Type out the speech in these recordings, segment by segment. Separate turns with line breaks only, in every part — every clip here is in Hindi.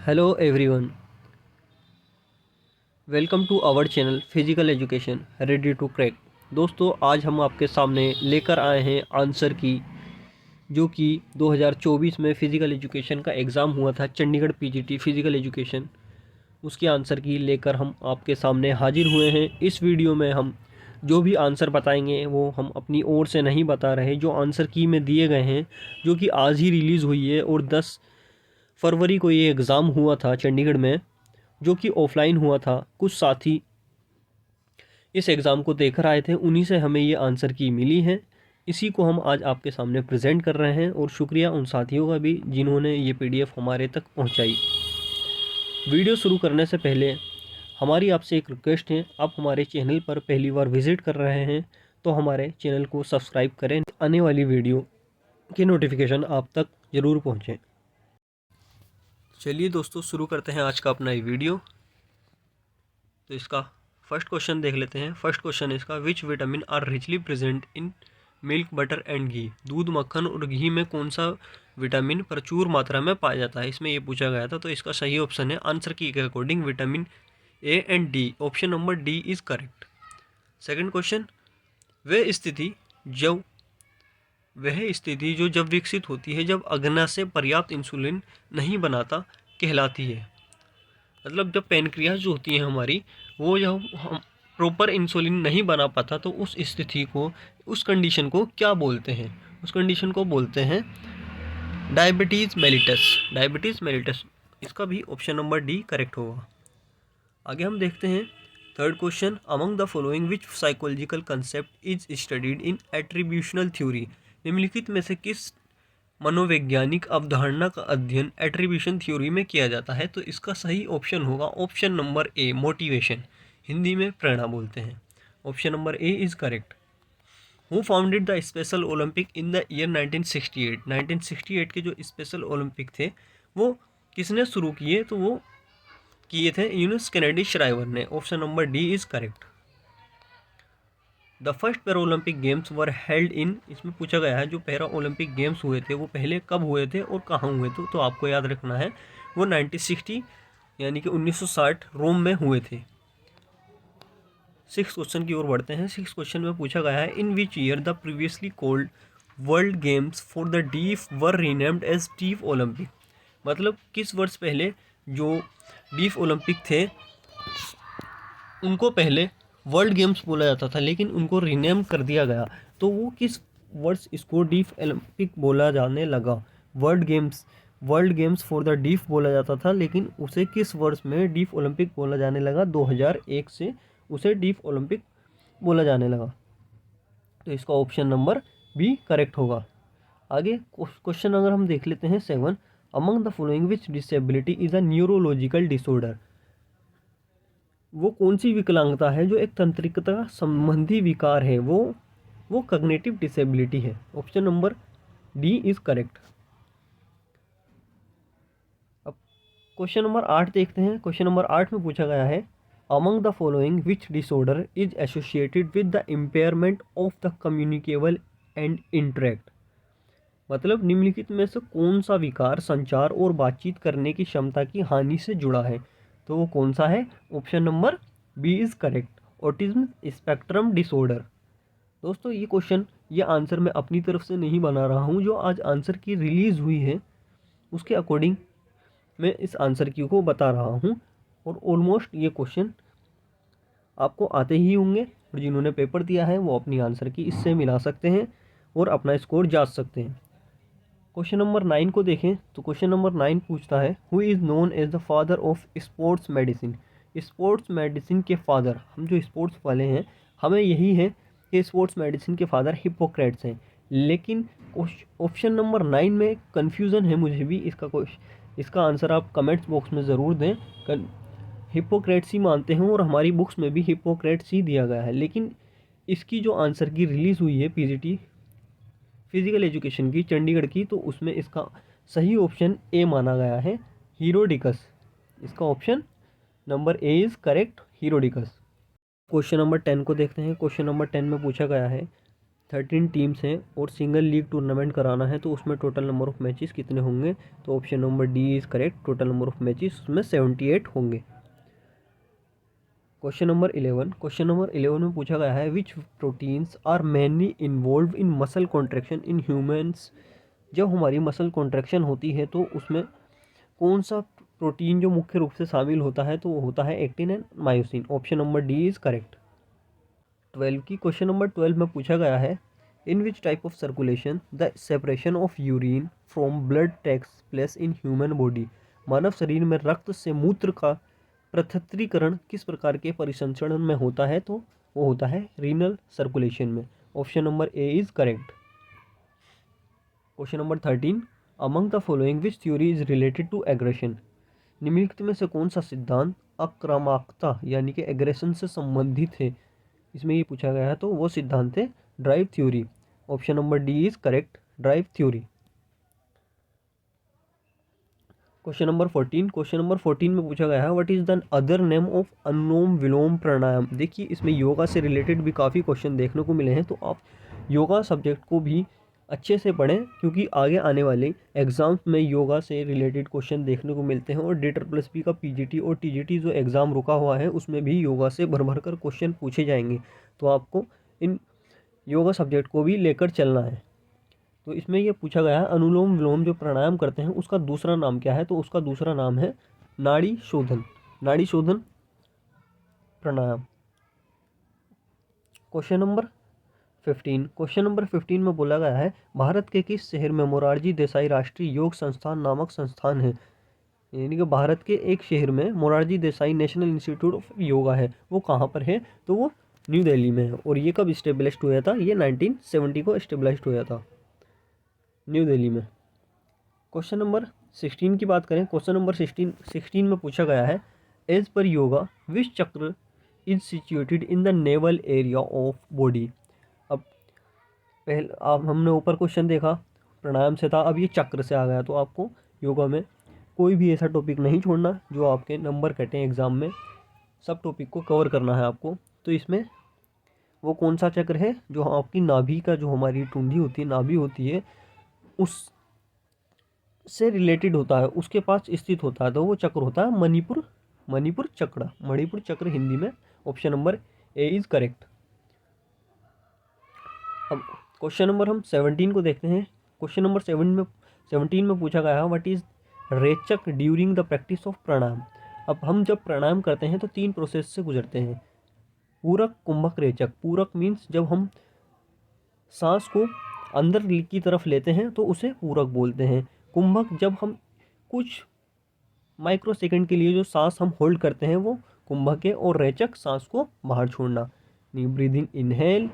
Hello everyone, welcome to our channel physical education ready to crack. दोस्तों, आज हम आपके सामने लेकर आए हैं आंसर की, जो कि 2024 में फ़िज़िकल एजुकेशन का एग्ज़ाम हुआ था, चंडीगढ़ पीजीटी फ़िज़िकल एजुकेशन। उसके आंसर की लेकर हम आपके सामने हाजिर हुए हैं। इस वीडियो में हम जो भी आंसर बताएंगे वो हम अपनी ओर से नहीं बता रहे, जो आंसर की में दिए गए हैं, जो कि आज ही रिलीज़ हुई है और 10 फरवरी को ये एग्ज़ाम हुआ था चंडीगढ़ में, जो कि ऑफलाइन हुआ था। कुछ साथी इस एग्ज़ाम को देकर आए थे, उन्हीं से हमें ये आंसर की मिली है। इसी को हम आज आपके सामने प्रेजेंट कर रहे हैं और शुक्रिया उन साथियों का भी जिन्होंने ये पीडीएफ हमारे तक पहुंचाई। वीडियो शुरू करने से पहले हमारी आपसे एक रिक्वेस्ट है, आप हमारे चैनल पर पहली बार विज़िट कर रहे हैं तो हमारे चैनल को सब्सक्राइब करें, आने वाली वीडियो की नोटिफिकेशन आप तक ज़रूर पहुँचें। चलिए दोस्तों, शुरू करते हैं आज का अपना ये वीडियो। तो इसका फर्स्ट क्वेश्चन देख लेते हैं। फर्स्ट क्वेश्चन इसका, which vitamin are richly present in milk, butter and ghee. दूध, मक्खन और घी में कौन सा विटामिन प्रचुर मात्रा में पाया जाता है, इसमें ये पूछा गया था। तो इसका सही ऑप्शन है आंसर की के according vitamin A and D. Option number D is correct. Second question, जब वह स्थिति जो जब विकसित होती है जब अग्नाशय पर्याप्त इंसुलिन नहीं बनाता कहलाती है। मतलब जब पेनक्रियाज जो होती है हमारी, वो जब हम प्रॉपर इंसुलिन नहीं बना पाता तो उस स्थिति को, उस कंडीशन को क्या बोलते हैं? उस कंडीशन को बोलते हैं डायबिटीज़ मेलिटस। डायबिटीज़ मेलिटस, इसका भी ऑप्शन नंबर डी करेक्ट होगा। आगे हम देखते हैं third question, among the following which psychological concept is studied in attributional theory. निम्नलिखित में से किस मनोवैज्ञानिक अवधारणा का अध्ययन एट्रीब्यूशन थ्योरी में किया जाता है? तो इसका सही ऑप्शन होगा ऑप्शन नंबर ए, मोटिवेशन। हिंदी में प्रेरणा बोलते हैं। Option number A is correct. Who founded the special Olympic in the year 1968। 1968 के जो स्पेशल ओलंपिक थे वो किसने शुरू किए? तो वो किए थे यूनिस केनेडी श्राइवर ने। Option number D is correct. The first para Olympic games were held in, इसमें पूछा गया है जो पैरा ओलंपिक गेम्स हुए थे वो पहले कब हुए थे और कहाँ हुए थे? तो आपको याद रखना है वो 1960 यानी कि 1960 रोम में हुए थे। सिक्स क्वेश्चन की ओर बढ़ते हैं। सिक्स क्वेश्चन में पूछा गया है, in which year the previously cold world games for the deaf were renamed as deaf Olympic. मतलब किस वर्ष पहले जो डीफ ओलंपिक थे उनको पहले वर्ल्ड गेम्स बोला जाता था लेकिन उनको रीनेम कर दिया गया। तो वो किस वर्ष इसको डीफ ओलंपिक बोला जाने लगा? World games for the deaf बोला जाता था लेकिन उसे किस वर्ष में डीफ ओलंपिक बोला जाने लगा? 2001 से उसे डीफ ओलंपिक बोला जाने लगा। तो इसका ऑप्शन नंबर बी करेक्ट होगा। आगे क्वेश्चन अगर हम देख लेते हैं 7, among the following which disability is a neurological disorder. वो कौन सी विकलांगता है जो एक तंत्रिकता संबंधी विकार है? वो कॉग्निटिव डिसेबिलिटी है। Option number D is correct. अब क्वेश्चन नंबर 8 देखते हैं। क्वेश्चन नंबर 8 में पूछा गया है, among the following which disorder is associated with the impairment of the communicable and interact. मतलब निम्नलिखित में से कौन सा विकार संचार और बातचीत करने की क्षमता की हानि से जुड़ा है? तो वो कौन सा है? Option number B is correct, autism spectrum disorder. दोस्तों, ये क्वेश्चन, ये आंसर मैं अपनी तरफ से नहीं बना रहा हूँ, जो आज आंसर की रिलीज़ हुई है उसके अकॉर्डिंग मैं इस आंसर की को बता रहा हूँ। और ऑलमोस्ट ये क्वेश्चन आपको आते ही होंगे और जिन्होंने पेपर दिया है वो अपनी आंसर की इससे मिला सकते हैं और अपना स्कोर जांच सकते हैं। क्वेश्चन नंबर 9 को देखें तो क्वेश्चन नंबर 9 पूछता है, who is known as the father of sports medicine. Sports medicine के फादर, हम जो स्पोर्ट्स वाले हैं हमें यही है कि स्पोर्ट्स मेडिसिन के फादर हिप्पोक्रेट्स हैं। लेकिन ऑप्शन नंबर 9 में कन्फ्यूज़न है मुझे भी। इसका आंसर आप कमेंट्स बॉक्स में ज़रूर दें। हिप्पोक्रेट्स ही मानते हैं और हमारी बुक्स में भी हिप्पोक्रेट्स ही दिया गया है, लेकिन इसकी जो आंसर की रिलीज़ हुई है पीजीटी फिजिकल एजुकेशन की चंडीगढ़ की, तो उसमें इसका सही ऑप्शन ए माना गया है, हीरोडिकस। इसका option number A is correct, Herodicus. Question number 10 को देखते हैं। क्वेश्चन नंबर 10 में पूछा गया है, 13 टीम्स हैं और सिंगल लीग टूर्नामेंट कराना है तो उसमें टोटल नंबर ऑफ मैचेस कितने होंगे? तो option number D is correct, total number of matches उसमें 78 होंगे। क्वेश्चन नंबर 11 में पूछा गया है which proteins are mainly involve in muscle contraction in humans. जब हमारी मसल कॉन्ट्रैक्शन होती है तो उसमें कौन सा प्रोटीन जो मुख्य रूप से शामिल होता है? तो वो होता है actin and myosin. Option number D is correct. Question number 12 में पूछा गया है in which type of circulation the separation of urine from blood takes place in human body. मानव शरीर में रक्त से मूत्र का पृथक्करण किस प्रकार के परिसंचरण में होता है? तो वो होता है रीनल सर्कुलेशन में। Option number A is correct. Question number 13 among the following which theory is related to aggression. निम्नलिखित में से कौन सा सिद्धांत आक्रामकता यानी कि एग्रेशन से संबंधित है? इसमें ये पूछा गया है तो वो सिद्धांत है drive theory. Option number D is correct, drive theory. Question number 14 में पूछा गया है what is the other name of anulom vilom pranayama. देखिए इसमें योगा से रिलेटेड भी काफ़ी क्वेश्चन देखने को मिले हैं तो आप योगा सब्जेक्ट को भी अच्छे से पढ़ें क्योंकि आगे आने वाले एग्जाम्स में योगा से रिलेटेड क्वेश्चन देखने को मिलते हैं और DEET का PGT और TGT जो एग्ज़ाम रुका हुआ है उसमें भी योगा से भर भर कर क्वेश्चन पूछे जाएंगे। तो आपको इन योगा सब्जेक्ट को भी लेकर चलना है। तो इसमें यह पूछा गया है अनुलोम विलोम जो प्राणायाम करते हैं उसका दूसरा नाम क्या है? तो उसका दूसरा नाम है नाड़ी शोधन प्राणायाम। क्वेश्चन नंबर 15 में बोला गया है भारत के किस शहर में मोरारजी देसाई राष्ट्रीय योग संस्थान नामक संस्थान है। यानी कि भारत के एक शहर में Morarji Desai national institute of yoga है, वो कहाँ पर है? तो वो न्यू दिल्ली में है। और ये कब इस्टेब्लिश्ड हुआ था? ये 1970 को इस्टेब्लिश्ड हुआ था न्यू दिल्ली में। क्वेश्चन नंबर 16 की बात करें, क्वेश्चन नंबर 16 में पूछा गया है एज पर योगा विच चक्र is situated in the naval area of body. अब हमने ऊपर क्वेश्चन देखा प्राणायाम से था, अब ये चक्र से आ गया। तो आपको योगा में कोई भी ऐसा टॉपिक नहीं छोड़ना जो आपके नंबर कटें एग्ज़ाम में, सब टॉपिक को कवर करना है आपको। तो इसमें वो कौन सा चक्र है जो आपकी नाभि का जो हमारी टुंडी होती है, नाभि होती है, उस से रिलेटेड होता है, उसके पास स्थित होता है। तो वो चक्र होता है मणिपुर चक्र हिंदी में। Option number A is correct. अब क्वेश्चन नंबर हम 17 को देखते हैं। क्वेश्चन नंबर 17 में पूछा गया है what is rechaka during the practice of pranayama. अब हम जब प्राणायाम करते हैं तो 3 प्रोसेस से गुजरते हैं, पूरक, कुंभक, रेचक। पूरक मीन्स जब हम सांस को अंदर की तरफ लेते हैं तो उसे पूरक बोलते हैं। कुंभक जब हम कुछ माइक्रो सेकंड के लिए जो सांस हम होल्ड करते हैं वो कुंभक है। और रेचक सांस को बाहर छोड़ना, breathing inhale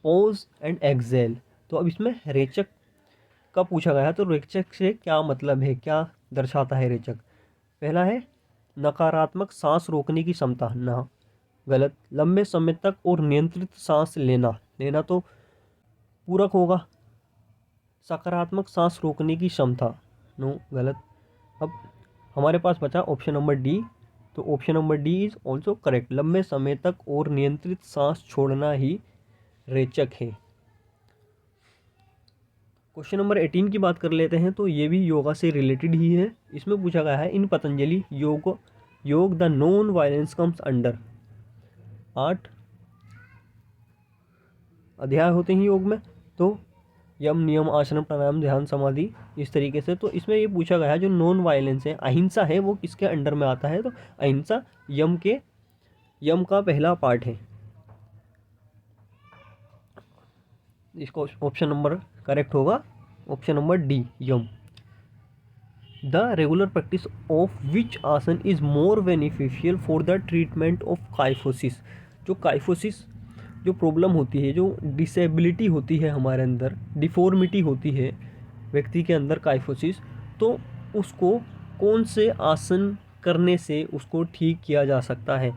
pause and exhale. तो अब इसमें रेचक का पूछा गया है तो रेचक से क्या मतलब है, क्या दर्शाता है रेचक? पहला है नकारात्मक सांस रोकने की क्षमता, ना, गलत। लंबे समय तक और नियंत्रित सांस लेना तो पूरक होगा। सकारात्मक सांस रोकने की क्षमता, नो, गलत। अब हमारे पास बचा ऑप्शन नंबर डी, तो option number D is also correct. लंबे समय तक और नियंत्रित सांस छोड़ना ही रेचक है। क्वेश्चन नंबर 18 की बात कर लेते हैं तो ये भी योगा से रिलेटेड ही है। इसमें पूछा गया है इन पतंजलि योग the non violence comes under. 8 अध्याय होते हैं योग में, तो यम, नियम, आसन, प्राणायाम, ध्यान, समाधि, इस तरीके से। तो इसमें ये पूछा गया है जो नॉन वायलेंस है, अहिंसा है, वो किसके अंडर में आता है? तो अहिंसा यम का पहला पार्ट है। इसको ऑप्शन नंबर करेक्ट होगा, option number D, yama. The regular practice of which asana is more beneficial for the treatment of kyphosis. जो काइफोसिस जो प्रॉब्लम होती है, जो डिसेबिलिटी होती है हमारे अंदर, डिफॉर्मिटी होती है व्यक्ति के अंदर काइफोसिस, तो उसको कौन से आसन करने से उसको ठीक किया जा सकता है?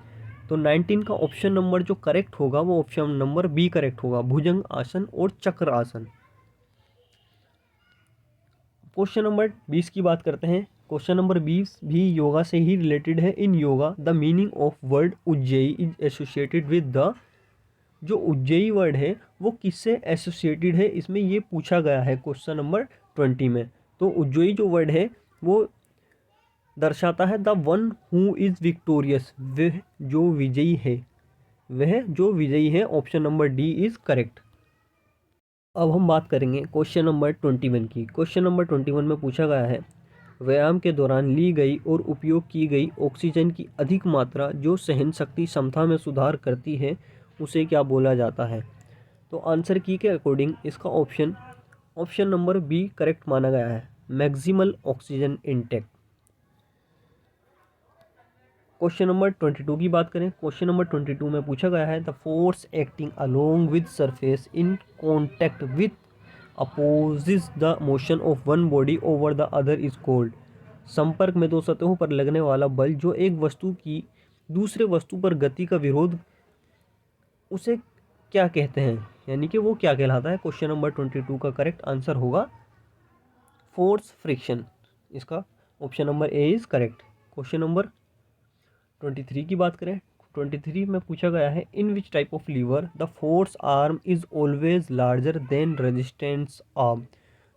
तो 19 का ऑप्शन नंबर जो करेक्ट होगा वो ऑप्शन नंबर बी करेक्ट होगा, भुजंग आसन और चक्र आसन। क्वेश्चन नंबर 20 की बात करते हैं। क्वेश्चन नंबर 20 भी योगा से ही रिलेटेड है। In yoga the meaning of word ujjayi is associated with the, जो उज्जयी वर्ड है वो किससे एसोसिएटेड है, इसमें ये पूछा गया है क्वेश्चन नंबर 20 में। तो उज्जयी जो वर्ड है वो दर्शाता है the one who is victorious, वह जो विजयी है, वह जो विजयी है। Option number D is correct. अब हम बात करेंगे क्वेश्चन नंबर 21 की। क्वेश्चन नंबर 21 में पूछा गया है व्यायाम के दौरान ली गई और उपयोग की गई ऑक्सीजन की अधिक मात्रा जो सहन शक्ति क्षमता में सुधार करती है उसे क्या बोला जाता है। तो आंसर की के अकॉर्डिंग इसका ऑप्शन नंबर बी करेक्ट माना गया है, maximal oxygen intake. Question number 22 की बात करें। क्वेश्चन नंबर 22 में पूछा गया है the force acting along with surface in contact with opposes the motion of one body over the other is called. संपर्क में दो सतहों पर लगने वाला बल जो एक वस्तु की दूसरे वस्तु पर गति का विरोध, उसे क्या कहते हैं, यानी कि वो क्या कहलाता है। क्वेश्चन नंबर 22 का करेक्ट आंसर होगा फोर्स फ्रिक्शन। इसका option number A is correct. Question number 23 की बात करें। 23 में पूछा गया है in which type of lever the force arm is always larger than resistance arm.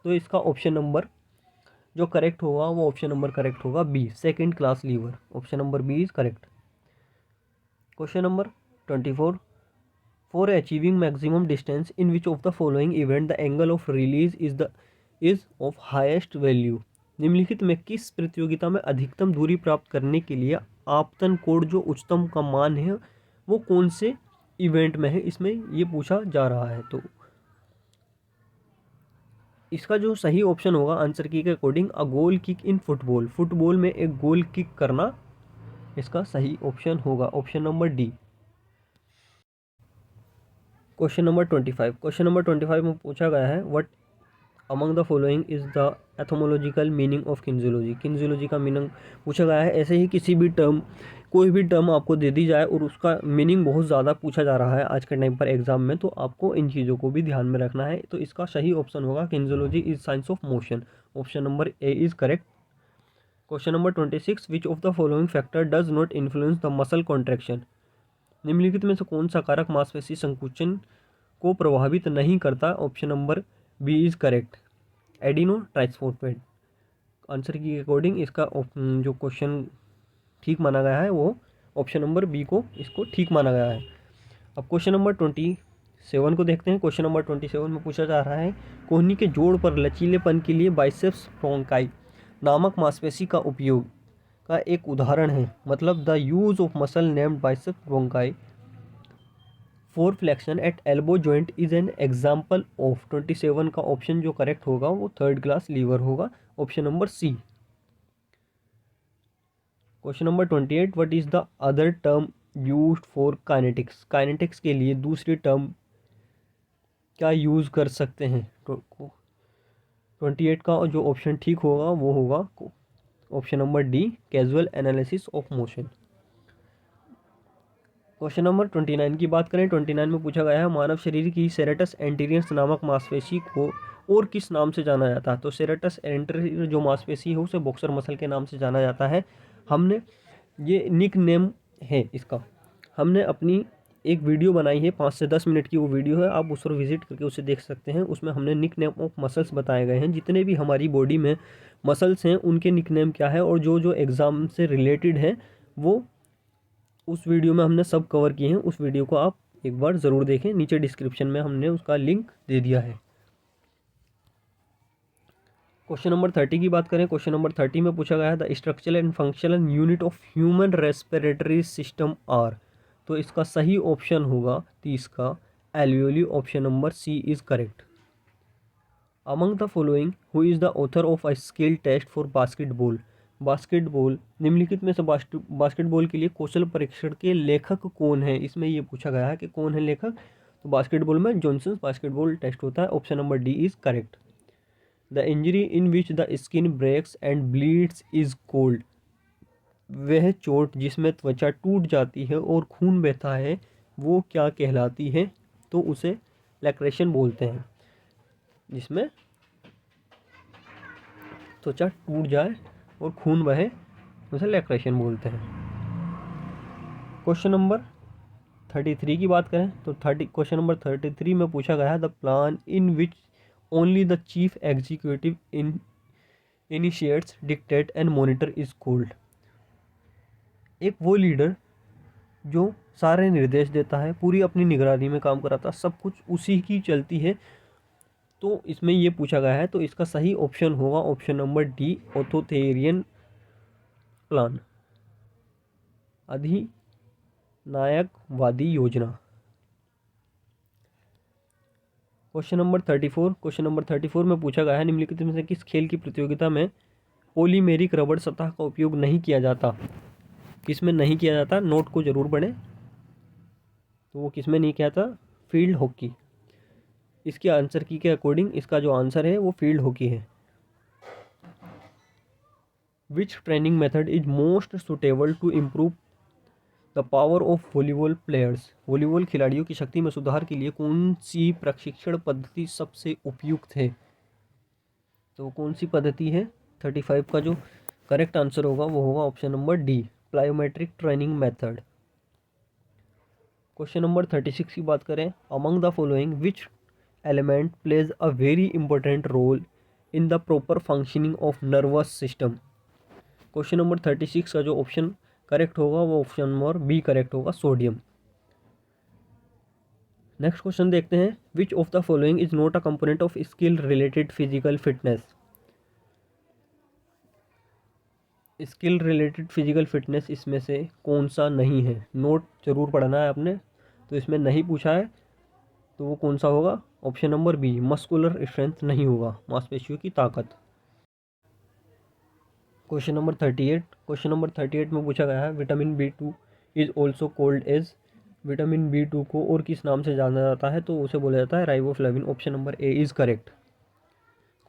तो इसका ऑप्शन नंबर जो करेक्ट होगा वो ऑप्शन नंबर करेक्ट होगा B, second class lever. Option number B is correct. Question number 24 for achieving maximum distance in which of the following event the angle of release is of highest value. निम्नलिखित में किस प्रतियोगिता में अधिकतम दूरी प्राप्त करने के लिए आपतन कोण जो उच्चतम का मान है वो कौन से इवेंट में है, इसमें ये पूछा जा रहा है। तो इसका जो सही ऑप्शन होगा आंसर की के according a goal kick in football, football में एक गोल किक करना इसका सही ऑप्शन होगा, option number D. Question number 25। Question number 25 में पूछा गया है what among the following is the etymological meaning of kinesiology. Kinesiology का मीनिंग पूछा गया है। ऐसे ही किसी भी टर्म, कोई भी टर्म आपको दे दी जाए और उसका मीनिंग बहुत ज़्यादा पूछा जा रहा है आज के टाइम पर एग्जाम में, तो आपको इन चीज़ों को भी ध्यान में रखना है। तो इसका सही ऑप्शन होगा kinesiology is science of motion. Option number A is correct. Question number 26 which of the following factor does not influence the muscle contraction. निम्नलिखित में से कौन सा कारक मांसपेशी संकुचन को प्रभावित नहीं करता। Option number B is correct, adenosine triphosphate. Answer की अकॉर्डिंग इसका जो क्वेश्चन ठीक माना गया है वो ऑप्शन नंबर बी को इसको ठीक माना गया है। अब क्वेश्चन नंबर 27 को देखते हैं। क्वेश्चन नंबर 27 में पूछा जा रहा है कोहनी के जोड़ पर लचीलेपन के लिए बाइसेप्स ब्रोंकाई नामक मांसपेशी का उपयोग का एक उदाहरण है। मतलब the use of muscle named biceps brachii for flexion at elbow joint is an example of. 27 का ऑप्शन जो करेक्ट होगा वो थर्ड क्लास लीवर होगा, option number C. Question number 28 what is the other term used for kinetics. Kinetics के लिए दूसरी टर्म क्या यूज़ कर सकते हैं। 28 का जो ऑप्शन ठीक होगा वो होगा option number D, casual analysis of motion. Question number 29 की बात करें। 29 में पूछा गया है मानव शरीर की सेरेटस एंटीरियर्स नामक मांसपेशी को और किस नाम से जाना जाता है। तो सेरेटस एंटीरियर जो मांसपेशी है उसे बॉक्सर मसल के नाम से जाना जाता है। हमने ये निक नेम है इसका, हमने अपनी एक वीडियो बनाई है 5 से 10 मिनट की वो वीडियो है, आप उस पर विजिट करके उसे देख सकते हैं। उसमें हमने निक नेम ऑफ मसल्स बताए गए हैं, जितने भी हमारी बॉडी में मसल्स हैं उनके निक नेम क्या है और जो जो एग्ज़ाम से रिलेटेड है वो उस वीडियो में हमने सब कवर किए हैं। उस वीडियो को आप एक बार ज़रूर देखें, नीचे डिस्क्रिप्शन में हमने उसका लिंक दे दिया है। क्वेश्चन नंबर 30 की बात करें। क्वेश्चन नंबर 30 में पूछा गया है the structural and functional unit of human respiratory system are. तो इसका सही ऑप्शन होगा 30 का alveoli, option number C is correct. Among the following who is the author of a skill test for basketball. Basketball, निम्नलिखित में से बास्केटबॉल के लिए कौशल परीक्षण के लेखक कौन है, इसमें ये पूछा गया है कि कौन है लेखक। तो बास्केटबॉल में जॉनसन बास्केटबॉल टेस्ट होता है, option number D is correct. The injury in which the skin breaks and bleeds is called. वह चोट जिसमें त्वचा टूट जाती है और खून बहता है वो क्या कहलाती है। तो उसे लैक्रेशन बोलते हैं, जिसमें त्वचा टूट जाए और खून बहे उसे लैक्रेशन बोलते हैं। क्वेश्चन नंबर 33 की बात करें तो क्वेश्चन नंबर 33 में पूछा गया है the plan in which only the chief executive initiates dictate and monitor is called. एक वो लीडर जो सारे निर्देश देता है, पूरी अपनी निगरानी में काम कराता है, सब कुछ उसी की चलती है। तो इसमें ये पूछा गया है, तो इसका सही ऑप्शन होगा option number D, authoritarian plan, अधिनायकवादी योजना। क्वेश्चन नंबर 34 में पूछा गया है निम्नलिखित में से किस खेल की प्रतियोगिता में पॉलीमेरिक रबड़ सतह का उपयोग नहीं किया जाता। किस में नहीं किया जाता, नोट को जरूर पढ़ें। तो वो किस में नहीं किया था, फील्ड हॉकी। इसके आंसर की के अकॉर्डिंग इसका जो आंसर है वो फील्ड हॉकी है। Which training method is most suitable to improve the power of volleyball players. Volleyball खिलाड़ियों की शक्ति में सुधार के लिए कौन सी प्रशिक्षण पद्धति सबसे उपयुक्त है। तो कौन सी पद्धति है, 35 का जो करेक्ट आंसर होगा वो होगा option number D, plyometric training method. Question number 36 की बात करें, among the following which element plays a very important role in the proper functioning of nervous system. Question number 36 का जो ऑप्शन करेक्ट होगा वो ऑप्शन नंबर बी करेक्ट होगा, सोडियम। नेक्स्ट क्वेश्चन देखते हैं, which of the following is not a component of skill related physical fitness. Skill related physical fitness इसमें से कौन सा नहीं है, नोट जरूर पढ़ना है आपने। तो इसमें नहीं पूछा है तो वो कौन सा होगा, option number B, muscular strength नहीं होगा, मांसपेशियों की ताकत। क्वेश्चन नंबर 38 में पूछा गया है vitamin B2 is also called as. Vitamin B2 को और किस नाम से जाना जाता है, तो उसे बोला जाता है riboflavin, option number A is correct.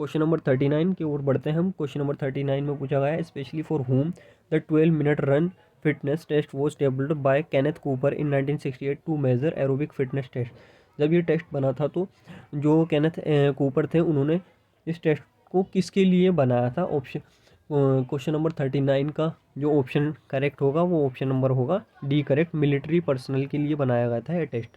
Question number 39 की ओर बढ़ते हैं हम। क्वेश्चन नंबर 39 में पूछा गया है specially for home the 12-minute run fitness test was developed by Kenneth Cooper in 1968 to measure aerobic fitness test. जब ये टेस्ट बना था तो जो केनेथ कूपर थे उन्होंने इस टेस्ट को किसके लिए बनाया था। ऑप्शन क्वेश्चन नंबर 39 का जो ऑप्शन करेक्ट होगा वो ऑप्शन नंबर होगा डी करेक्ट, मिलिट्री पर्सनल के लिए बनाया गया था ये टेस्ट।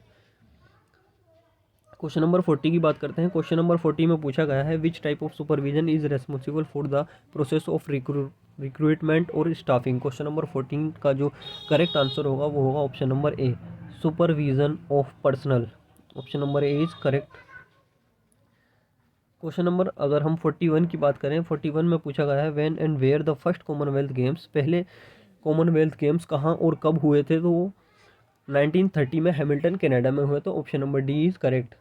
क्वेश्चन नंबर 40 की बात करते हैं। क्वेश्चन नंबर 40 में पूछा गया है विच type of supervision is responsible for the process of recruitment और स्टाफिंग। क्वेश्चन नंबर 14 का जो करेक्ट आंसर होगा वो होगा option number A, supervision of personal, option number A is correct. Question number अगर हम 41 की बात करें, 41 में पूछा गया है when and where the first commonwealth games. पहले कॉमनवेल्थ गेम्स कहाँ और कब हुए थे, तो वो 1930 में हैमिल्टन कनाडा में हुए, तो option number D is correct.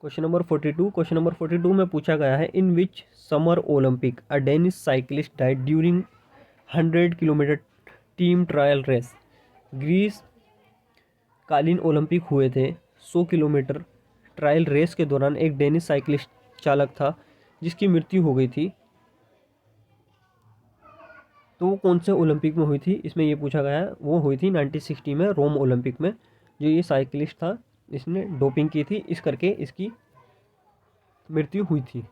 Question number 42 में पूछा गया है in which summer Olympic a Danish cyclist died during 100 kilometre team trial race. Greece कालीन ओलंपिक हुए थे, 100 किलोमीटर ट्रायल रेस के दौरान एक डेनिश साइकिलिस्ट चालक था जिसकी मृत्यु हो गई थी। तो वो कौन से ओलंपिक में हुई थी, इसमें ये पूछा गया है, वो हुई थी 1960 में रोम ओलंपिक में। जो ये साइकिलिस्ट था इसने डोपिंग की थी, इस करके इसकी मृत्यु हुई थी।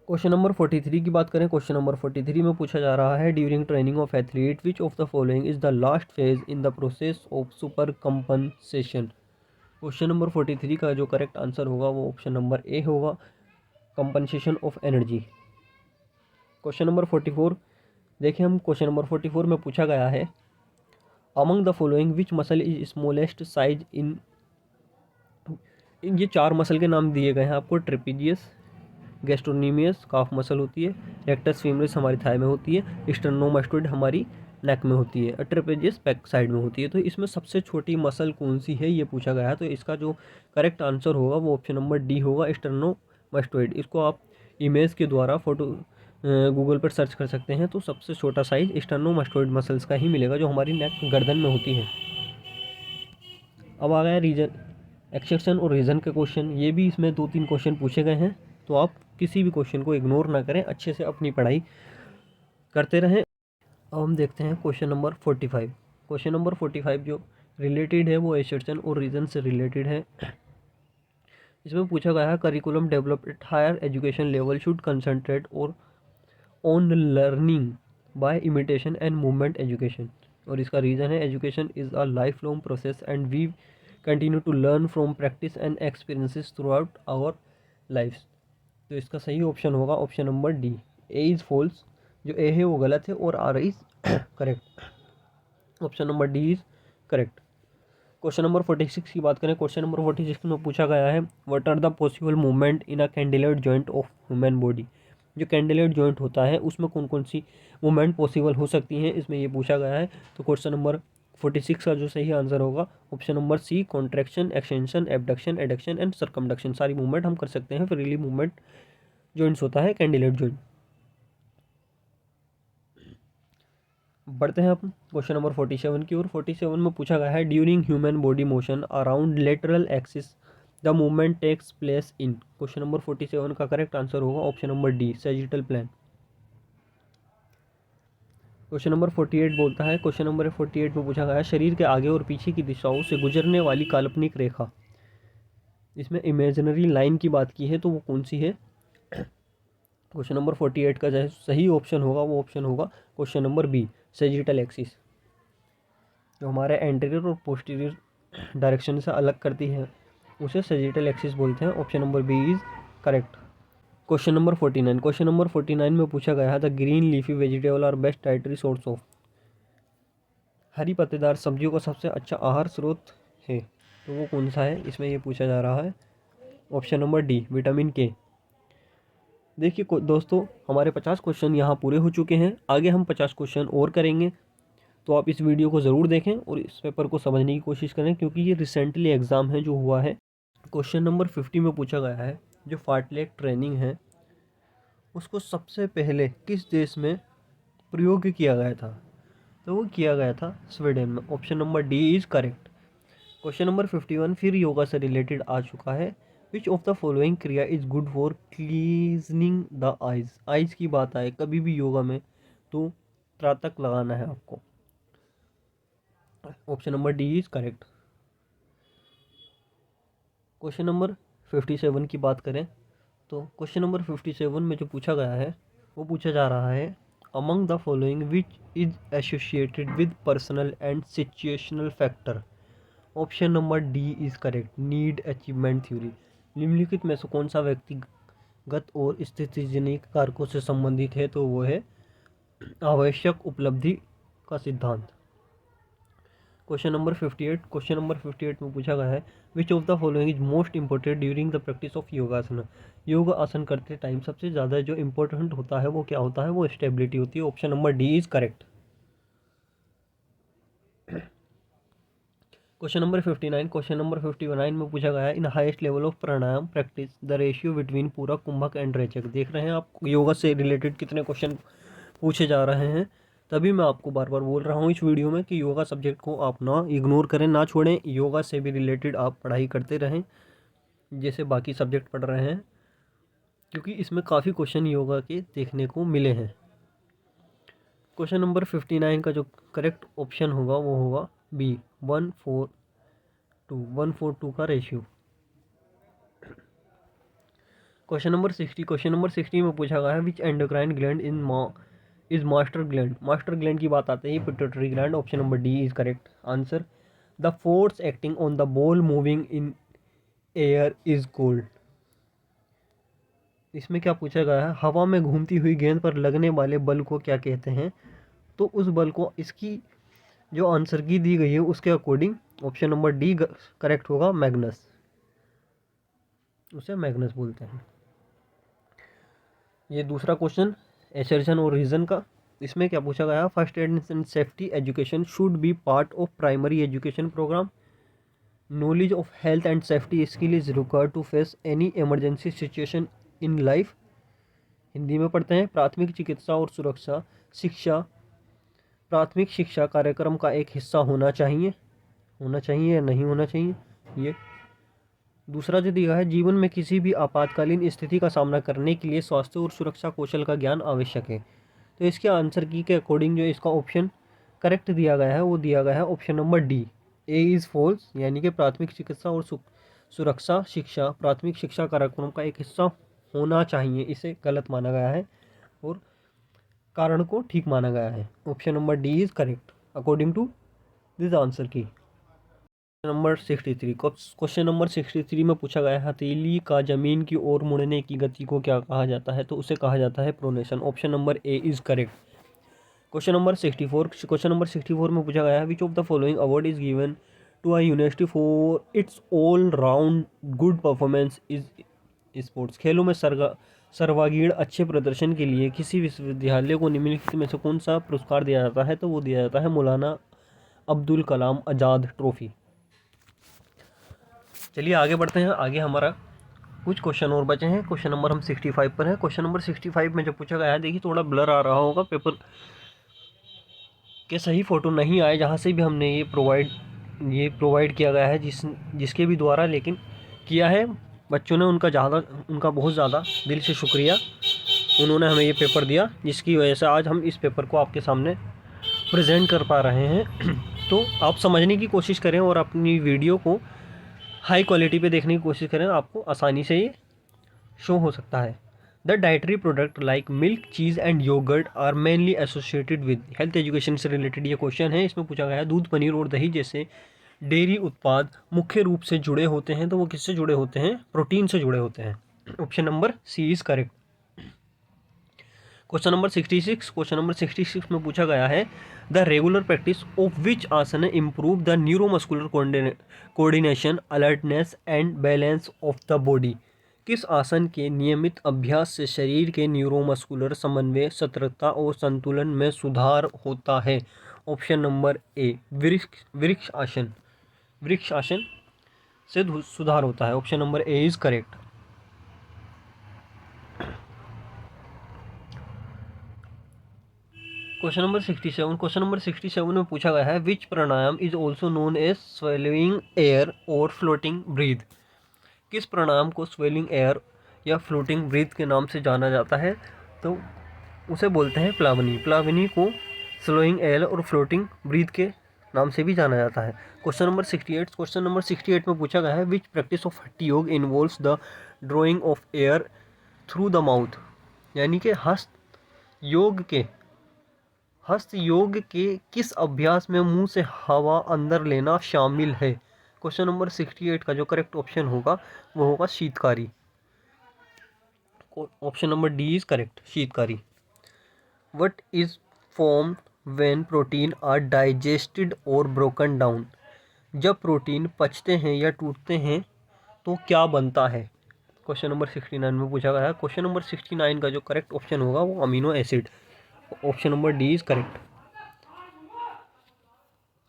क्वेश्चन नंबर 43 की बात करें। क्वेश्चन नंबर 43 में पूछा जा रहा है during training of athlete which of the following is the last phase in the process of super compensation. Question number 43 का जो करेक्ट आंसर होगा वो ऑप्शन नंबर ए होगा, compensation of energy. Question number 44 देखिए हम, क्वेश्चन नंबर 44 में पूछा गया है among the following which muscle is smallest size in. ये 4 मसल के नाम दिए गए हैं आपको, ट्रेपीजियस, गैस्ट्रोनीमियस काफ मसल होती है, रेक्टस फीमोरिस हमारी थाई में होती है, स्टर्नोमास्टोइड हमारी नेक में होती है, ट्रेपेजियस बैक साइड में होती है। तो इसमें सबसे छोटी मसल कौन सी है ये पूछा गया है, तो इसका जो करेक्ट आंसर होगा वो ऑप्शन नंबर डी होगा, स्टर्नोमास्टोइड। इसको आप इमेज के द्वारा फोटो गूगल पर सर्च कर सकते हैं, तो सबसे छोटा साइज स्टर्नोमास्टोइड मसल्स का ही मिलेगा जो हमारी नेक गर्दन में होती है। अब आ गया रीजन एक्सेप्शन और रीज़न के क्वेश्चन, ये भी इसमें 2-3 क्वेश्चन पूछे गए हैं, तो आप किसी भी क्वेश्चन को इग्नोर ना करें, अच्छे से अपनी पढ़ाई करते रहें। अब हम देखते हैं क्वेश्चन नंबर 45। क्वेश्चन नंबर 45 जो रिलेटेड है वो एक्सेप्शन और रीज़न से रिलेटेड है। इसमें पूछा गया है curriculum developed at higher education level should concentrate और on learning by imitation and movement education. और इसका रीज़न है education is a life long process and we continue to learn from practice and experiences throughout our life. तो इसका सही ऑप्शन होगा option number D, A is false. जो ए है वो गलत है और R is correct. Option number D is correct. Question number 46 की बात करें, क्वेश्चन नंबर 46 में पूछा गया है what are the possible movement in a condyloid joint of human body. जो कैंडिलेट जॉइंट होता है उसमें कौन कौन सी मूवमेंट पॉसिबल हो सकती हैं, इसमें ये पूछा गया है। तो क्वेश्चन नंबर 46 का जो सही आंसर होगा option number C, contraction, extension, abduction, adduction and circumduction. सारी मूवमेंट हम कर सकते हैं, फ्रीली मूवमेंट जॉइंट्स होता है कैंडिलेट जॉइंट। बढ़ते हैं अपन क्वेश्चन नंबर 47 की ओर। 47 में पूछा गया है during human body motion around lateral axis the movement takes place in. Question number 47 का करेक्ट आंसर होगा option number D, sagittal plane. Question number 48 बोलता है, क्वेश्चन नंबर 48 में पूछा गया है शरीर के आगे और पीछे की दिशाओं से गुजरने वाली काल्पनिक रेखा। इसमें इमेजिनरी लाइन की बात की है तो वो कौन सी है। क्वेश्चन नंबर 48 का जो सही ऑप्शन होगा वो ऑप्शन होगा question number B, sagittal axis. जो हमारे एंटीरियर और पोस्टीरियर डायरेक्शन से अलग करती है उसे सैजिटल एक्सिस बोलते हैं। Option number B is correct. Question number 49, question number 49 में पूछा गया है the green leafy vegetable are best dietary source of. हरी पत्तेदार सब्जियों का सबसे अच्छा आहार स्रोत है तो वो कौन सा है, इसमें ये पूछा जा रहा है। ऑप्शन नंबर डी, विटामिन के। देखिए दोस्तों, हमारे 50 क्वेश्चन यहाँ पूरे हो चुके हैं, आगे हम 50 क्वेश्चन और करेंगे। तो आप इस वीडियो को ज़रूर देखें और इस पेपर को समझने की कोशिश करें क्योंकि ये रिसेंटली एग्ज़ाम है जो हुआ है। क्वेश्चन नंबर 50 में पूछा गया है जो फार्टलेक ट्रेनिंग है उसको सबसे पहले किस देश में प्रयोग किया गया था, तो वो किया गया था स्वीडन में। Option number D is correct. Question number 51 फिर योगा से रिलेटेड आ चुका है। Which of the following kriya is good for cleansing the eyes. Eyes की बात आए कभी भी योगा में तो त्राटक लगाना है आपको। Option number D is correct. Question number 57 की बात करें तो क्वेश्चन नंबर 57 में जो पूछा गया है वो पूछा जा रहा है among the following which is associated with personal and situational factor. Option number D is correct, need achievement theory. निम्नलिखित में से कौन सा व्यक्तिगत और स्थितिजनिक कारकों से संबंधित है, तो वो है आवश्यक उपलब्धि का सिद्धांत। क्वेश्चन नंबर 58, क्वेश्चन नंबर 58 में पूछा गया है which of the following is most important during the practice of योगासन। योग आसन करते टाइम सबसे ज़्यादा जो इंपॉर्टेंट होता है वो क्या होता है, वो स्टेबिलिटी होती है। Option number D is correct. Question number 59, question number 59 में पूछा गया है इन highest level of pranayama practice the ratio between पूरक, कुंभक एंड रेचक। देख रहे हैं आप योगा से रिलेटेड कितने क्वेश्चन पूछे जा रहे हैं, तभी मैं आपको बार बार बोल रहा हूँ इस वीडियो में कि योगा सब्जेक्ट को आप ना इग्नोर करें, ना छोड़ें। योगा से भी रिलेटेड आप पढ़ाई करते रहें जैसे बाकी सब्जेक्ट पढ़ रहे हैं, क्योंकि इसमें काफ़ी क्वेश्चन योगा के देखने को मिले हैं। क्वेश्चन नंबर 59 का जो करेक्ट ऑप्शन होगा वो होगा बी, 1:4:2 का ratio. Question number 60, question number 60 में पूछा गया है which endocrine gland is master gland. Master gland की बात आते ही pituitary gland. Option number D is correct answer. The force acting on the ball moving in air is called. इसमें क्या पूछा गया है, हवा में घूमती हुई गेंद पर लगने वाले बल को क्या कहते हैं, तो उस बल को, इसकी जो आंसर की दी गई है उसके according option number D correct होगा, मैग्नस। उसे मैग्नस बोलते हैं। ये दूसरा क्वेश्चन एसर्शन और रीज़न का। इसमें क्या पूछा गया है, first aid and safety education should be part of primary education programme. Knowledge of health and safety skill is required to face any emergency situation in life. Hindi में पढ़ते हैं, प्राथमिक चिकित्सा और सुरक्षा शिक्षा प्राथमिक शिक्षा कार्यक्रम का एक हिस्सा होना चाहिए या नहीं होना चाहिए। ये दूसरा जो दिया है, जीवन में किसी भी आपातकालीन स्थिति का सामना करने के लिए स्वास्थ्य और सुरक्षा कौशल का ज्ञान आवश्यक है। तो इसके आंसर की के अकॉर्डिंग जो इसका ऑप्शन करेक्ट दिया गया है वो दिया गया है option number D, A is false, यानी कि प्राथमिक चिकित्सा और सुरक्षा शिक्षा प्राथमिक शिक्षा कार्यक्रम का एक हिस्सा होना चाहिए, इसे गलत माना गया है और कारण को ठीक माना गया है। Option number D is correct. According to this answer key. Number 63, question number 63 में पूछा गया है हथेली का जमीन की ओर मुड़ने की गति को क्या कहा जाता है? तो उसे कहा जाता है pronation. Option number A is correct. Question number 64 में पूछा गया है which of the following award is given to a university for its all round good performance is sports. खेलों में सर्वागीण अच्छे प्रदर्शन के लिए किसी विश्वविद्यालय को निम्नलिखित में से कौन सा पुरस्कार दिया जाता है? तो वो दिया जाता है मौलाना अब्दुल कलाम आज़ाद ट्रॉफी। चलिए आगे बढ़ते हैं। आगे हमारा कुछ क्वेश्चन और बचे हैं। क्वेश्चन नंबर हम 65 पर है। क्वेश्चन नंबर 65 में जो पूछा गया है, देखिए थोड़ा ब्लर आ रहा होगा, पेपर के सही फ़ोटो नहीं आए जहाँ से भी हमने ये प्रोवाइड किया गया है, जिसके भी द्वारा लेकिन किया है बच्चों ने, उनका बहुत ज़्यादा दिल से शुक्रिया। उन्होंने हमें ये पेपर दिया, जिसकी वजह से आज हम इस पेपर को आपके सामने प्रेजेंट कर पा रहे हैं। तो आप समझने की कोशिश करें और अपनी वीडियो को हाई क्वालिटी पे देखने की कोशिश करें, आपको आसानी से ये शो हो सकता है। The dietary product like milk, cheese and yogurt are mainly associated with. Health education से रिलेटेड ये क्वेश्चन है। इसमें पूछा गया है दूध, पनीर और दही जैसे डेयरी उत्पाद मुख्य रूप से जुड़े होते हैं, तो वो किससे जुड़े होते हैं? प्रोटीन से जुड़े होते हैं। Option number C is correct. Question number 66 में पूछा गया है the regular practice of which asana improve the neuromuscular coordination, alertness and balance of the body. किस आसन के नियमित अभ्यास से शरीर के न्यूरोमस्कुलर समन्वय, सतर्कता और संतुलन में सुधार होता है? ऑप्शन नंबर ए वृक्ष आसन से सुधार होता है। Option number A is correct. Question number 67 में पूछा गया है which pranayama is also known as swelling air और फ्लोटिंग ब्रीथ। किस प्राणायाम को स्वेलिंग एयर या फ्लोटिंग ब्रीथ के नाम से जाना जाता है? तो उसे बोलते हैं प्लावनी। प्लावनी को स्लोइंग एयर और फ्लोटिंग ब्रीथ के नाम से भी जाना जाता है। क्वेश्चन नंबर 68 में पूछा गया है विच प्रैक्टिस ऑफ हठ योग involves the drawing of air through the mouth. यानी कि हस्त योग के किस अभ्यास में मुंह से हवा अंदर लेना शामिल है? क्वेश्चन नंबर 68 का जो करेक्ट ऑप्शन होगा वो होगा sheetkari. Option number D is correct, sheetkari. What is form when protein are digested और ब्रोकन डाउन। जब प्रोटीन पचते हैं या टूटते हैं तो क्या बनता है? क्वेश्चन नंबर 69 में पूछा गया है। क्वेश्चन नंबर 69 का जो करेक्ट ऑप्शन होगा वो amino acid. Option number D is correct.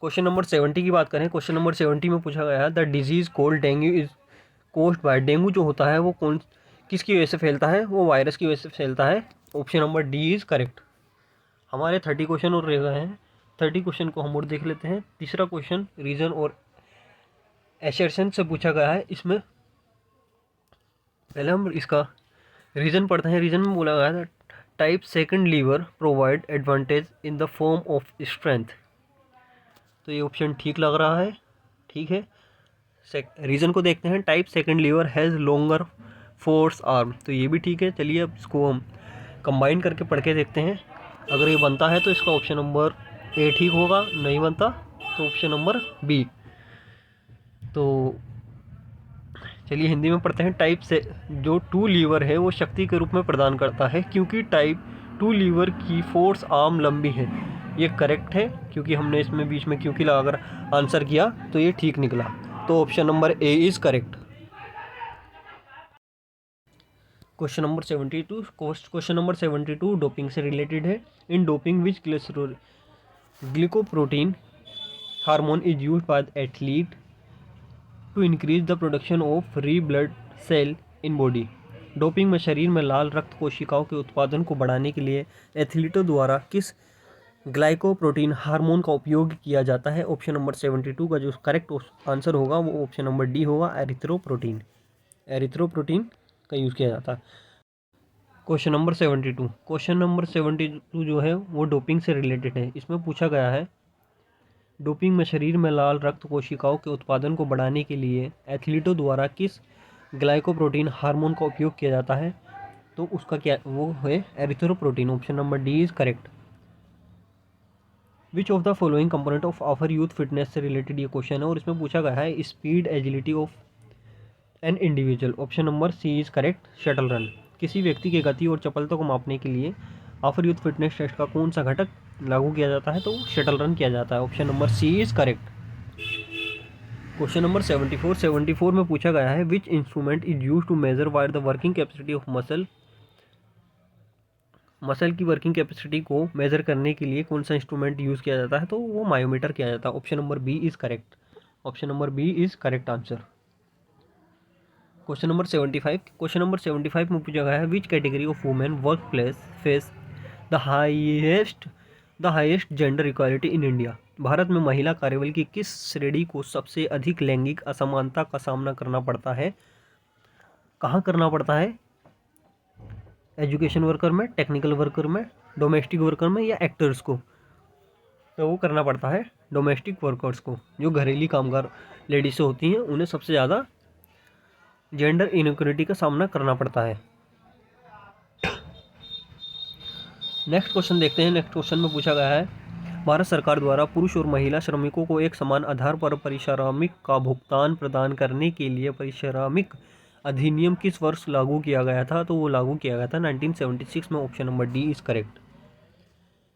Question number 70 की बात करें। क्वेश्चन नंबर 70 में पूछा गया है the disease cold dengue is caused by. Dengue जो होता है वो किसकी वजह से फैलता है? वो वायरस की वजह से फैलता है। Option number D is correct. हमारे 30 क्वेश्चन और रह गए हैं। 30 क्वेश्चन को हम और देख लेते हैं। तीसरा क्वेश्चन रीजन और एसर्शन से पूछा गया है। इसमें पहले हम इसका रीजन पढ़ते हैं। रीजन में बोला गया है type second lever provide advantage in the form of strength. तो ये ऑप्शन ठीक लग रहा है, ठीक है। रीजन को देखते हैं। Type second lever has longer force arm, तो ये भी ठीक है। चलिए अब इसको हम कंबाइन करके पढ़ के देखते हैं। अगर ये बनता है तो इसका ऑप्शन नंबर ए ठीक होगा, नहीं बनता तो ऑप्शन नंबर बी। तो चलिए हिंदी में पढ़ते हैं। टाइप से जो 2 लीवर है वो शक्ति के रूप में प्रदान करता है क्योंकि टाइप 2 लीवर की फोर्स आर्म लंबी है। ये करेक्ट है क्योंकि हमने इसमें बीच में क्योंकि लगाकर आंसर किया तो ये ठीक निकला। तो option number A is correct. Question number 72 doping से रिलेटेड है। In doping which glycoprotein hormone is used by the athlete to increase the production of red blood cell in body. Doping में शरीर में लाल रक्त कोशिकाओं के उत्पादन को बढ़ाने के लिए एथलीटों द्वारा किस ग्लाइकोप्रोटीन हार्मोन का उपयोग किया जाता है? ऑप्शन नंबर 72 का जो करेक्ट आंसर होगा वो ऑप्शन नंबर डी होगा, एरिथ्रोप्रोटीन। एरिथ्रोप्रोटीन का यूज़ किया जाता है। क्वेश्चन नंबर 72 जो है वो डोपिंग से रिलेटेड है। इसमें पूछा गया है डोपिंग में शरीर में लाल रक्त कोशिकाओं के उत्पादन को बढ़ाने के लिए एथलीटों द्वारा किस ग्लाइकोप्रोटीन हार्मोन का उपयोग किया जाता है? तो उसका क्या वो है, erythropoietin. Option number D is correct. Which of the following component of our youth fitness से रिलेटेड ये क्वेश्चन है और इसमें पूछा गया है speed agility of an individual. Option number C is correct, shuttle run. किसी व्यक्ति की गति और चपलता को मापने के लिए आफर यूथ फिटनेस टेस्ट का कौन सा घटक लागू किया जाता है, तो शटल रन किया जाता है। Option number C is correct. Question number 74 में पूछा गया है which instrument is use to measure wire the working capacity of muscle की वर्किंग कैपेसिटी को मेजर करने के लिए कौन सा इंस्ट्रूमेंट यूज़ किया जाता है, तो वो मायोमीटर किया जाता है। Option number B is correct. Option number B is correct answer. Question number 75 में पूछा गया है which category of women work place face the highest gender equality in India. भारत में महिला कार्यबल की किस श्रेणी को सबसे अधिक लैंगिक असमानता का सामना करना पड़ता है, कहाँ करना पड़ता है? एजुकेशन वर्कर में, टेक्निकल वर्कर में, डोमेस्टिक वर्कर में या एक्टर्स को? तो वो करना पड़ता है डोमेस्टिक वर्कर्स को। जो घरेलू कामगार लेडीज़ होती हैं उन्हें सबसे ज़्यादा जेंडर इनइक्वालिटी का सामना करना पड़ता है। नेक्स्ट क्वेश्चन देखते हैं। नेक्स्ट क्वेश्चन में पूछा गया है भारत सरकार द्वारा पुरुष और महिला श्रमिकों को एक समान आधार पर पारिश्रमिक का भुगतान प्रदान करने के लिए पारिश्रमिक अधिनियम किस वर्ष लागू किया गया था, तो वो लागू किया गया था 1976 में। Option number D is correct.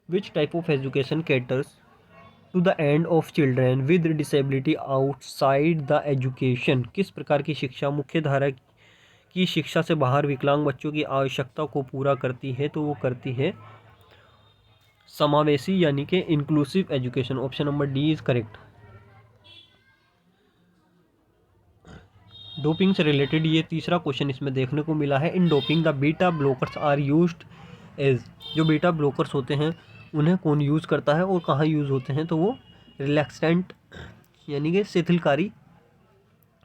Which type of education caters to the end of children with disability outside the education. किस प्रकार की शिक्षा मुख्य धारा की शिक्षा से बाहर विकलांग बच्चों की आवश्यकता को पूरा करती है, तो वो करती है समावेशी यानी कि inclusive education. Option number D is correct. Doping से रिलेटेड ये तीसरा क्वेश्चन इसमें देखने को मिला है। In doping the beta blockers are used as. जो बीटा ब्लॉकर्स होते हैं उन्हें कौन यूज़ करता है और कहाँ यूज़ होते हैं, तो वो रिलैक्सेंट यानी कि शिथिलकारी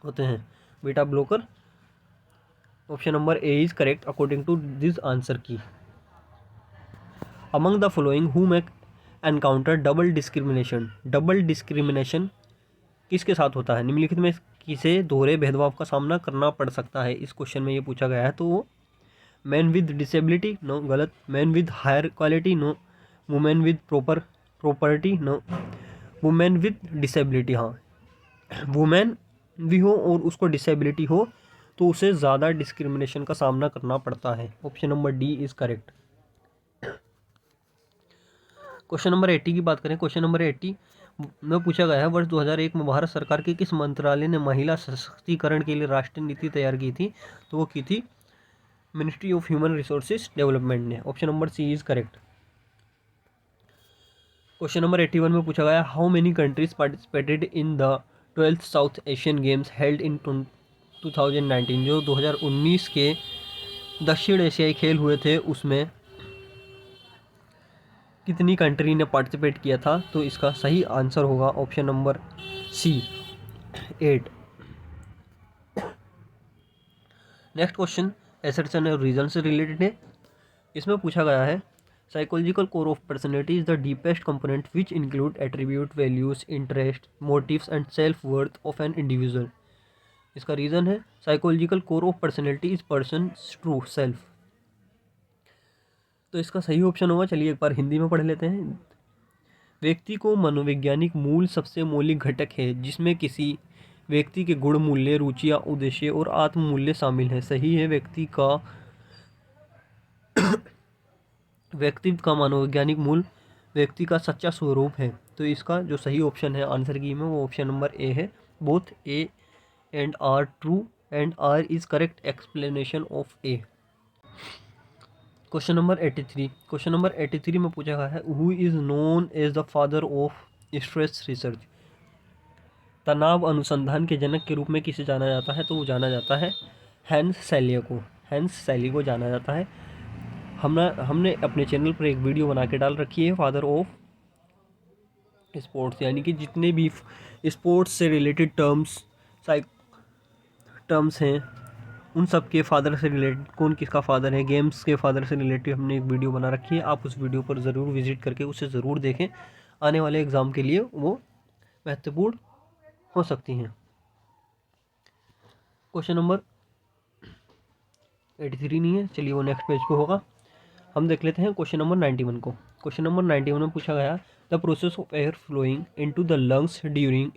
होते हैं beta blocker. Option number A is correct according to this answer key. Among the following who may encounter double discrimination. Double discrimination किसके साथ होता है? निम्नलिखित में किसे दोहरे भेदभाव का सामना करना पड़ सकता है, इस क्वेश्चन में ये पूछा गया है। तो वो मैन विद डिसेबिलिटी, नो, गलत। Man with higher quality, no. Women with property, no. Women with disability, हाँ। वुमेन भी हो और उसको डिसेबिलिटी हो तो उसे ज़्यादा डिस्क्रिमिनेशन का सामना करना पड़ता है। Option number D is correct. Question number 80 की बात करें। क्वेश्चन नंबर 80 में पूछा गया है वर्ष 2001 में भारत सरकार के किस मंत्रालय ने महिला सशक्तिकरण के लिए राष्ट्रीय नीति तैयार की थी, तो वो की थी ministry of human resources development ने। Option number C is correct. Question number 81 में पूछा गया how many countries participated in the 12th South Asian Games held in 2019। जो 2019 के दक्षिण एशियाई खेल हुए थे उसमें कितनी कंट्री ने पार्टिसिपेट किया था, तो इसका सही आंसर होगा option number C 8। Next question assets and reason से रिलेटेड है। इसमें पूछा गया है psychological core of personality is the deepest component which include attribute, values, interest, motives and self worth of an individual. इसका रीज़न है psychological core of personality is person true self. तो इसका सही ऑप्शन होगा, चलिए एक बार हिंदी में पढ़ लेते हैं। व्यक्ति को मनोवैज्ञानिक मूल सबसे मौलिक घटक है जिसमें किसी व्यक्ति के गुण, मूल्य, रुचियाँ, उद्देश्य और आत्म मूल्य शामिल हैं। सही है, व्यक्ति का मनोवैज्ञानिक मूल व्यक्ति का सच्चा स्वरूप है। तो इसका जो सही ऑप्शन है आंसर की में वो ऑप्शन नंबर ए है। Both A and R true and R is correct explanation of A. Question number 83 में पूछा गया है who is known as the father of stress research. तनाव अनुसंधान के जनक के रूप में किसे जाना जाता है, तो वो जाना जाता है हैंस सैली को जाना जाता है। हमने अपने चैनल पर एक वीडियो बना के डाल रखी है फादर ऑफ स्पोर्ट्स, यानी कि जितने भी स्पोर्ट्स से रिलेटेड टर्म्स हैं उन सब के फादर से रिलेटेड कौन किसका फादर है, गेम्स के फादर से रिलेटेड हमने एक वीडियो बना रखी है। आप उस वीडियो पर ज़रूर विजिट करके उसे ज़रूर देखें, आने वाले एग्ज़ाम के लिए वो महत्वपूर्ण हो सकती हैं। क्वेश्चन नंबर 83 नहीं है, चलिए वो नेक्स्ट पेज पे होगा। हम देख लेते हैं क्वेश्चन नंबर 91 को। क्वेश्चन नंबर 91 में पूछा गया the process of air flowing into the lungs during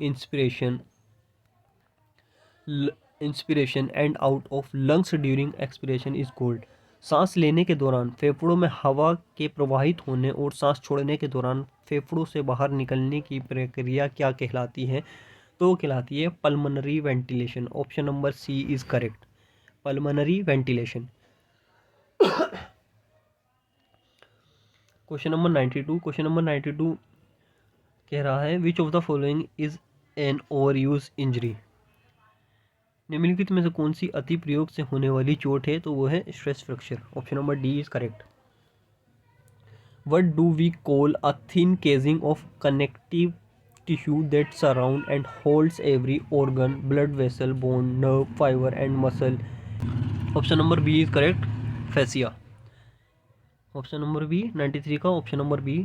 inspiration and out of lungs during expiration is called. सांस लेने के दौरान फेफड़ों में हवा के प्रवाहित होने और सांस छोड़ने के दौरान फेफड़ों से बाहर निकलने की प्रक्रिया क्या कहलाती है? तो वो कहलाती है pulmonary ventilation. Option number C is correct, pulmonary ventilation. Question number 92। Question number 92 कह रहा है which of the following is an overuse injury. निम्नलिखित में से कौन सी अति प्रयोग से होने वाली चोट है? तो वो है stress fracture. Option number D is correct. What do we call a thin casing of connective tissue that surround and holds every organ, blood vessel, bone, nerve, fiber and muscle? Option number B is correct, fascia. Option number B 93 का ऑप्शन नंबर बी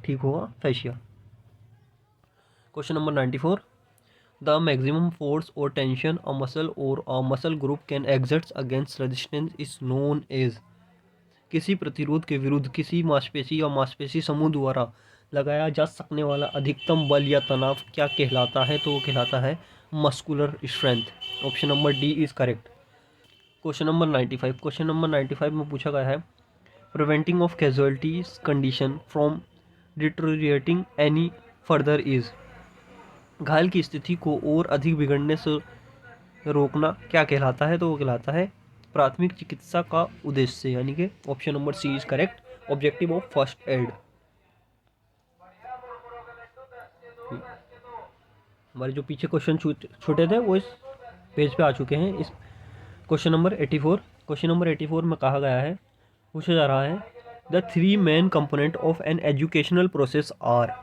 ठीक होगा, fascia. Question number 94 the maximum force और टेंशन अ मसल और a muscle group can exerts against resistance is known as. किसी प्रतिरोध के विरुद्ध किसी मांसपेशी या मांसपेशी समूह द्वारा लगाया जा सकने वाला अधिकतम बल या तनाव क्या कहलाता है? तो वो कहलाता है muscular strength. Option number D is correct. Question number 95। Question number 95 में पूछा गया है preventing of casualties condition from deteriorating any further is. घायल की स्थिति को और अधिक बिगड़ने से रोकना क्या कहलाता है? तो वो कहलाता है प्राथमिक चिकित्सा का उद्देश्य, यानी कि option number C is correct, objective of first aid. हमारे जो पीछे क्वेश्चन छूटे थे वो इस पेज पे आ चुके हैं। इस क्वेश्चन नंबर 84। क्वेश्चन नंबर 84 में कहा गया है, पूछा जा रहा है the three main component of an educational process are.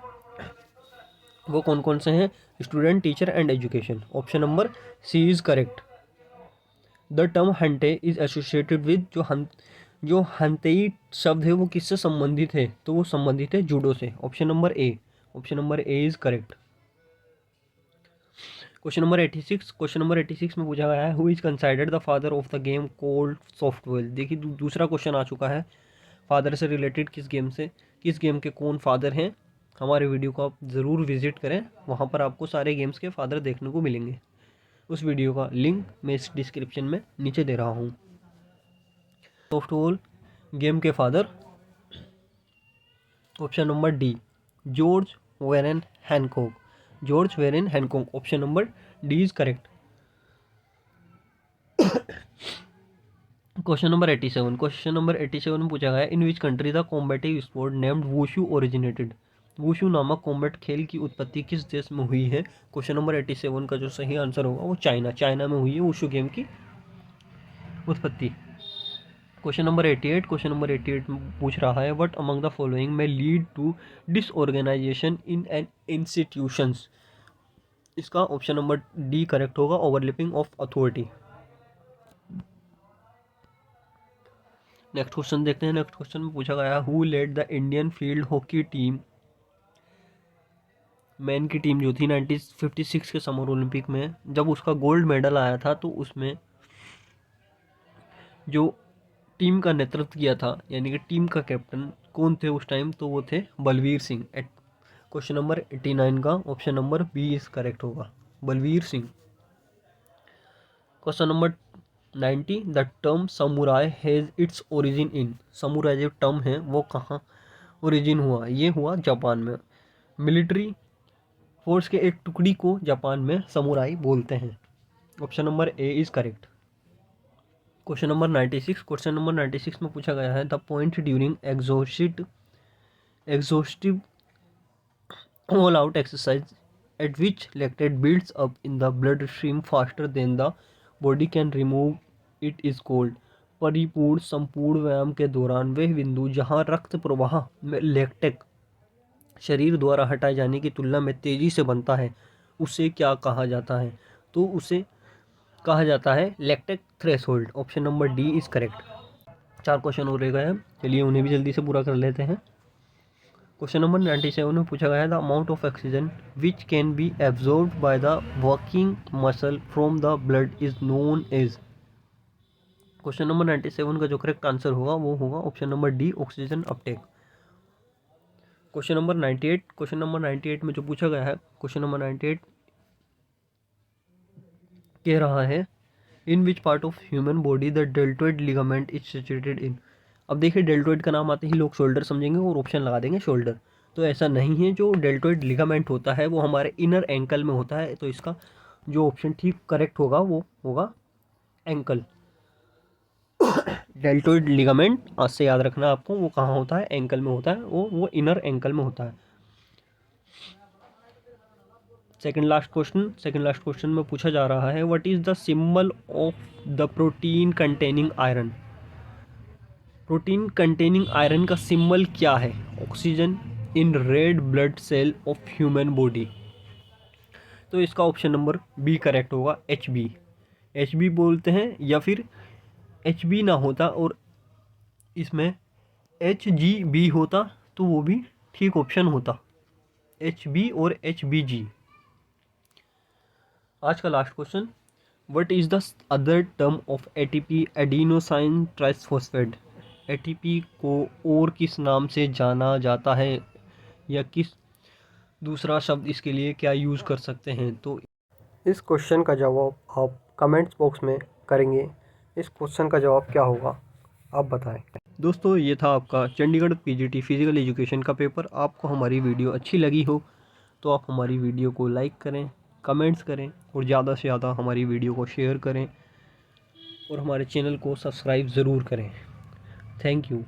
वो कौन कौन से हैं? Student, teacher and education. Option number C is correct. The term hantei is associated with, जो हंतेई शब्द है वो किससे संबंधित है? तो वो संबंधित है जूडो से। Option number A, option number A is correct. Question number 86। Question number 86 में पूछा गया है who is considered the father of the game cold software. देखिए दूसरा क्वेश्चन आ चुका है, फादर से रिलेटेड किस गेम के कौन फादर हैं? हमारे वीडियो को आप ज़रूर विजिट करें, वहाँ पर आपको सारे गेम्स के फादर देखने को मिलेंगे। उस वीडियो का लिंक मैं इस डिस्क्रिप्शन में नीचे दे रहा हूँ। सॉफ्टबॉल गेम के father, option number D, George Veran Hancock. George Veran Hancock, option number D is correct. Question number 87। Question number 87 में पूछा गया in which country the combative sport named wushu originated. Wushu नामक कॉम्बैट खेल की उत्पत्ति किस देश में हुई है? क्वेश्चन नंबर 87 का जो सही आंसर होगा वो चाइना में हुई है वुशु गेम की उत्पत्ति। Question number 88। क्वेश्चन नंबर 88 पूछ रहा है what among the following may lead to disorganization in an institutions. इसका ऑप्शन नंबर डी करेक्ट होगा, overlapping of authority. Next question देखते हैं। नेक्स्ट क्वेश्चन में पूछा गया who led the Indian field hockey team, men की टीम जो थी 1956 के समर ओलंपिक में, जब उसका गोल्ड मेडल आया था तो उसमें जो टीम का नेतृत्व किया था, यानी कि टीम का कैप्टन कौन थे उस टाइम? तो वो थे बलवीर सिंह। क्वेश्चन नंबर 89 का option number B is correct होगा, Balbir Singh. Question number 90 the term samurai has its origin in. Samurai जो टर्म है वो कहाँ ओरिजिन हुआ? ये हुआ जापान में। मिलिट्री फोर्स के एक टुकड़ी को जापान में समुराई बोलते हैं। Option number A is correct. Question number 96। Question number 96 में पूछा गया है the point during exhaustive all out exercise eight which lactate builds up in the blood stream faster than the body can remove it is cold. परिपूर्ण संपूर्ण व्यायाम के दौरान वह बिंदु जहाँ रक्त प्रवाह में लैक्टेक शरीर द्वारा हटाए जाने की तुलना में तेजी से बनता है उसे क्या कहा जाता है? तो उसे कहा जाता है lactate threshold. Option number D is correct. 4 question हो रह गए हैं, चलिए उन्हें भी जल्दी से पूरा कर लेते हैं। क्वेश्चन नंबर 97 में पूछा गया है the amount of oxygen which can be absorbed by the working muscle from the blood is known as. Question number 97 का जो करेक्ट आंसर होगा वो होगा option number D, oxygen uptake. Question number 98 में जो पूछा गया है, क्वेश्चन नंबर 98 कह रहा है in which part of human body the deltoid ligament is situated in. अब देखिए डेल्टोइड का नाम आते ही लोग शोल्डर समझेंगे और ऑप्शन लगा देंगे शोल्डर, तो ऐसा नहीं है। जो डेल्टोइड लिगामेंट होता है वो हमारे इनर एंकल में होता है, तो इसका जो ऑप्शन ठीक करेक्ट होगा वो होगा एंकल। डेल्टोइड लिगामेंट आज से याद रखना आपको, वो कहाँ होता है, एंकल में होता है, वो इनर एंकल में होता है। सेकंड लास्ट क्वेश्चन में पूछा जा रहा है what is the symbol of the protein containing iron. Protein containing iron का सिंबल क्या है? Oxygen in red blood cell of human body. तो इसका ऑप्शन नंबर बी करेक्ट होगा, एच बी बोलते हैं, या फिर एच बी ना होता और इसमें एच जी बी होता तो वो भी ठीक ऑप्शन होता, एच बी और एच बी जी। आज का last question, what is the other term of ATP adenosine triphosphate. ATP को और किस नाम से जाना जाता है, या किस दूसरा शब्द इसके लिए क्या यूज़ कर सकते हैं? तो इस क्वेश्चन का जवाब आप कमेंट्स बॉक्स में करेंगे। इस क्वेश्चन का जवाब क्या होगा आप बताएं। दोस्तों ये था आपका चंडीगढ़ पीजीटी फिजिकल एजुकेशन का पेपर। आपको हमारी वीडियो अच्छी लगी हो तो आप हमारी वीडियो को लाइक करें, कमेंट्स करें और ज़्यादा से ज़्यादा हमारी वीडियो को शेयर करें और हमारे चैनल को सब्सक्राइब ज़रूर करें। Thank you.